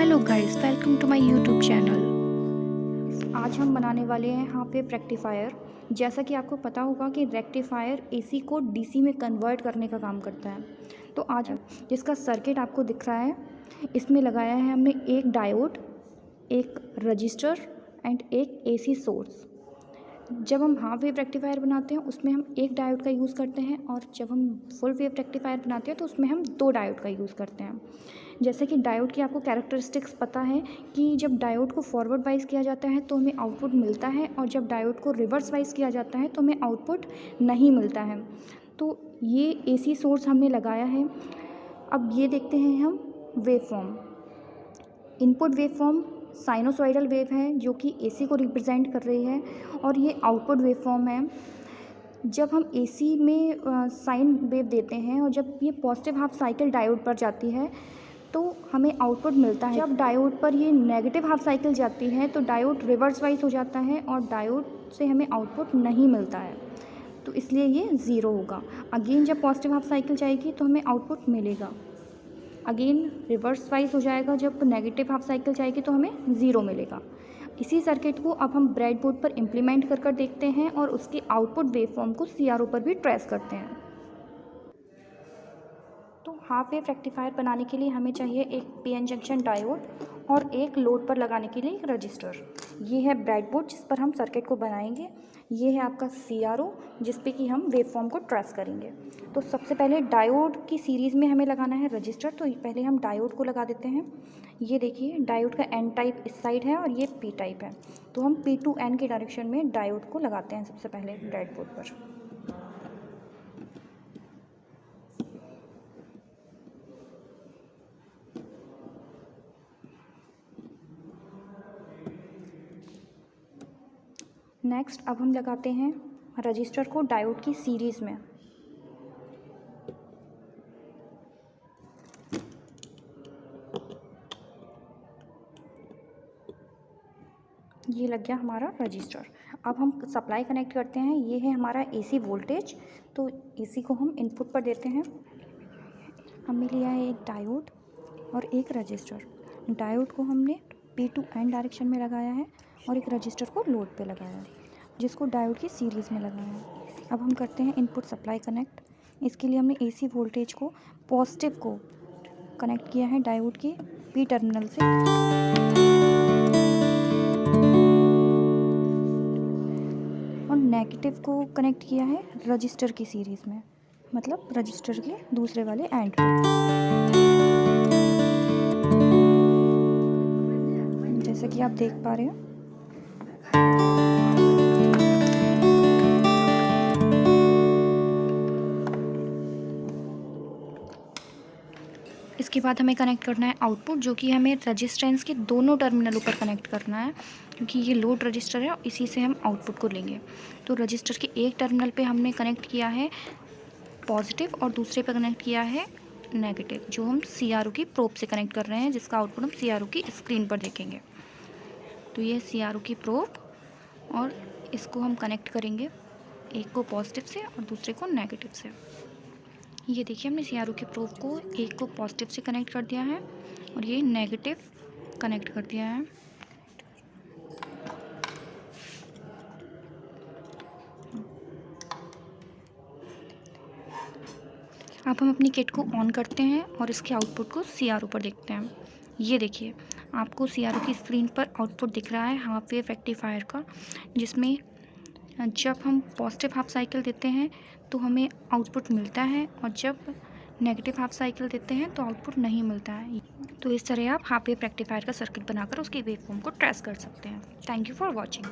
Hello guys, welcome to my YouTube channel. आज हम बनाने वाले हैं हाफ वेव रेक्टिफायर। जैसा कि आपको पता होगा कि रेक्टिफायर एसी को डीसी में कन्वर्ट करने का काम करता है। तो आज जिसका सर्किट आपको दिख रहा है, इसमें लगाया है हमने एक डायोड, एक रजिस्टर एंड एक एसी सोर्स। जब हम हाफ वेव रेक्टिफायर बनाते हैं उसमें हम एक डायोड का यूज़ करते हैं, और जब हम फुल वेव रेक्टिफायर बनाते हैं तो उसमें हम दो डायोड का यूज़ करते हैं। जैसे कि डायोड की आपको कैरेक्टरिस्टिक्स पता है कि जब डायोड को फॉरवर्ड वाइज किया जाता है तो हमें आउटपुट मिलता है, और जब डायोड को रिवर्स वाइज किया जाता है तो हमें आउटपुट नहीं मिलता है। तो ये एसी सोर्स हमने लगाया है। अब ये देखते हैं हम wave form. Input wave form sinusoidal wave है जो कि एसी को रिप्रेजेंट कर रही है, और ये आउटपुट वेव फॉर्म है। जब हम एसी में साइन वेव देते हैं और जब ये पॉजिटिव हाफ साइकिल डायोड पर जाती है तो हमें आउटपुट मिलता है। जब डायोड पर ये नेगेटिव हाफ साइकिल जाती है तो डायोड रिवर्स वाइज हो जाता है और डायोड से हमें आउटपुट नहीं मिलता है, तो इसलिए ये ज़ीरो होगा। अगेन जब पॉजिटिव हाफ साइकिल जाएगी तो हमें आउटपुट मिलेगा। अगेन रिवर्स वाइज हो जाएगा, जब नेगेटिव हाफ साइकिल जाएगी तो हमें ज़ीरो मिलेगा। इसी सर्किट को अब हम ब्रेडबोर्ड पर इम्प्लीमेंट कर देखते हैं और उसके आउटपुट वेवफॉर्म को सीआरओ पर भी ट्रेस करते हैं। तो हाफ वेव रेक्टिफायर बनाने के लिए हमें चाहिए एक पीएन जंक्शन डायोड और एक लोड पर लगाने के लिए एक रजिस्टर। ये है ब्रेडबोर्ड जिस पर हम सर्किट को बनाएंगे। ये है आपका सीआरओ जिस पे कि हम वेवफॉर्म को ट्रेस करेंगे। तो सबसे पहले डायोड की सीरीज़ में हमें लगाना है रजिस्टर, तो पहले हम डायोड को लगा देते हैं। ये देखिए डायोड का एन टाइप इस साइड है और ये पी टाइप है, तो हम पी टू एन के डायरेक्शन में डायोड को लगाते हैं सबसे पहले ब्रेडबोर्ड पर। नेक्स्ट अब हम लगाते हैं रजिस्टर को डायोड की सीरीज़ में। ये लग गया हमारा रजिस्टर। अब हम सप्लाई कनेक्ट करते हैं। ये है हमारा एसी वोल्टेज, तो एसी को हम इनपुट पर देते हैं। हमने लिया है एक डायोड और एक रजिस्टर। डायोड को हमने पी टू एन डायरेक्शन में लगाया है और एक रजिस्टर को लोड पे लगाया है जिसको डायोड की सीरीज़ में लगाया है। अब हम करते हैं इनपुट सप्लाई कनेक्ट। इसके लिए हमने एसी वोल्टेज को पॉजिटिव को कनेक्ट किया है डायोड के पी टर्मिनल से, और नेगेटिव को कनेक्ट किया है रजिस्टर की सीरीज़ में, मतलब रजिस्टर के दूसरे वाले एंड पे। जैसा कि आप देख पा रहे हो। इसके बाद हमें कनेक्ट करना है आउटपुट, जो कि हमें रजिस्टेंस के दोनों टर्मिनलों पर कनेक्ट करना है, क्योंकि ये लोड रजिस्टर है और इसी से हम आउटपुट को लेंगे। तो रजिस्टर के एक टर्मिनल पे हमने कनेक्ट किया है पॉजिटिव और दूसरे पे कनेक्ट किया है नेगेटिव, जो हम सीआरओ की प्रोब से कनेक्ट कर रहे हैं, जिसका आउटपुट हम सीआरओ की स्क्रीन पर देखेंगे। तो ये सीआरओ की प्रोब, और इसको हम कनेक्ट करेंगे एक को पॉजिटिव से और दूसरे को नेगेटिव से। ये देखिए हमने सीआरओ की प्रोब को एक को पॉजिटिव से कनेक्ट कर दिया है और ये नेगेटिव कनेक्ट कर दिया है। अब हम अपनी किट को ऑन करते हैं और इसके आउटपुट को सीआरओ पर देखते हैं। ये देखिए आपको सीआरओ की स्क्रीन पर आउटपुट दिख रहा है हाफ वेव रेक्टिफायर का, जिसमें जब हम पॉजिटिव हाफ साइकिल देते हैं तो हमें आउटपुट मिलता है, और जब नेगेटिव हाफ साइकिल देते हैं तो आउटपुट नहीं मिलता है। तो इस तरह आप हाफ वेव रेक्टिफायर का सर्किट बनाकर उसकी वेवफॉर्म को ट्रेस कर सकते हैं। Thank you for watching.